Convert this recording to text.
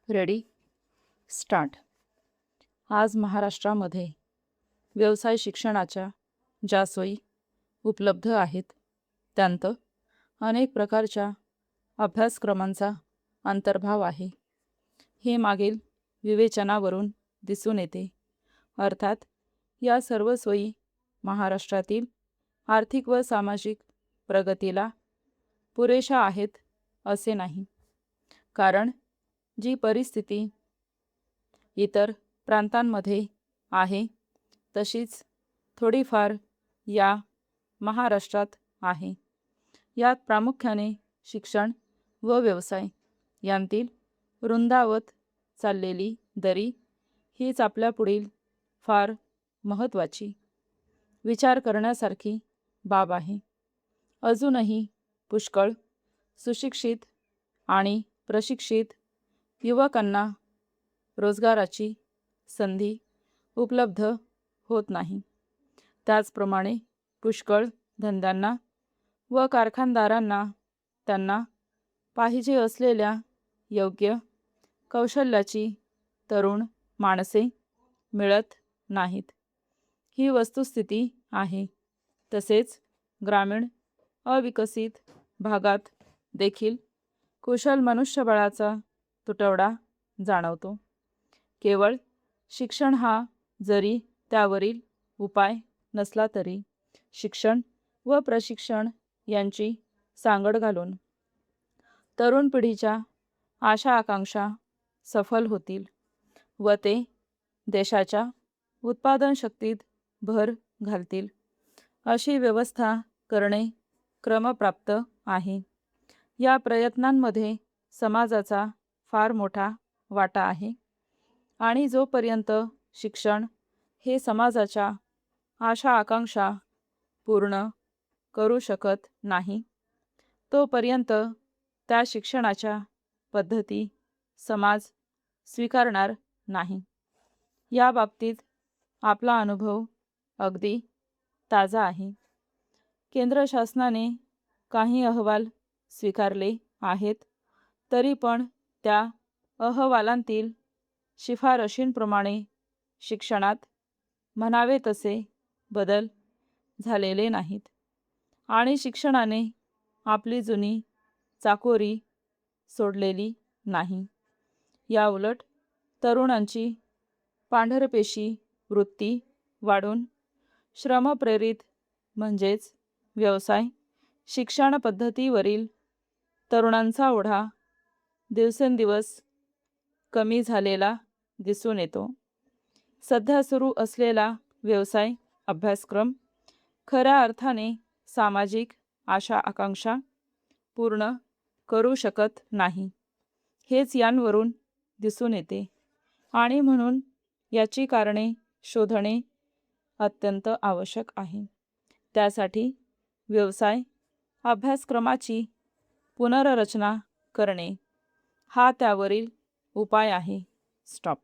Ready start. आज महाराष्ट्रामध्ये व्यवसाय शिक्षणाच्या ज्या सोयी उपलब्ध आहेत त्यांत अनेक प्रकारच्या अभ्यासक्रमांचा अंतर्भाव आहे. हे मागील विवेचनावरून दिसून येते. अर्थात या सर्व सोयी महाराष्ट्रातील आर्थिक व सामाजिक प्रगतीला पुरेशा आहेत असे नाही. कारण जी परिस्थिती इतर प्रांतांमध्ये आहे तशीच थोडीफार या महाराष्ट्रात आहे. यात प्रामुख्याने शिक्षण व व्यवसाय यांतील रुंदावत चाललेली दरी हीच आपल्यापुढील फार महत्त्वाची विचार करण्यासारखी बाब आहे. अजूनही पुष्कळ सुशिक्षित आणि प्रशिक्षित युवकांना रोजगाराची संधी उपलब्ध होत नाही. त्याचप्रमाणे पुष्कळ धंद्यांना व कारखानदारांना त्यांना पाहिजे असलेल्या योग्य कौशल्याची तरुण माणसे मिळत नाहीत. ही वस्तुस्थिती आहे. तसेच ग्रामीण अविकसित भागात देखील कुशल मनुष्यबळाचा तुटवडा जाणवतो. केवळ शिक्षण हा जरी त्यावरील उपाय नसला तरी शिक्षण व प्रशिक्षण यांची सांगड घालून तरुण पिढीच्या आशा आकांक्षा सफल होतील व ते देशाच्या उत्पादन शक्तीत भर घालतील अशी व्यवस्था करणे क्रमप्राप्त आहे. या प्रयत्नांमध्ये समाजाचा फार मोठा वाटा आहे आणि जोपर्यंत शिक्षण हे समाजाच्या आशा आकांक्षा पूर्ण करू शकत नाही तोपर्यंत त्या शिक्षणाच्या पद्धती समाज स्वीकारणार नाही. या बाबतीत आपला अनुभव अगदी ताजा आहे. केंद्र शासनाने काही अहवाल स्वीकारले आहेत तरी पण त्या अहवालांतील शिफारशींप्रमाणे शिक्षणात म्हणावे तसे बदल झालेले नाहीत आणि शिक्षणाने आपली जुनी चाकोरी सोडलेली नाही. याउलट तरुणांची पांढरपेशी वृत्ती वाढून श्रमप्रेरित म्हणजेच व्यवसाय शिक्षण पद्धतीवरील तरुणांचा ओढा दिवसेंदिवस कमी झालेला दिसून येतो. सध्या सुरू असलेला व्यवसाय अभ्यासक्रम खऱ्या अर्थाने सामाजिक आशा आकांक्षा पूर्ण करू शकत नाही हेच यांवरून दिसून येते आणि म्हणून याची कारणे शोधणे अत्यंत आवश्यक आहे. त्यासाठी व्यवसाय अभ्यासक्रमाची पुनर्रचना करणे हा त्यावरील उपाय आहे. स्टॉप.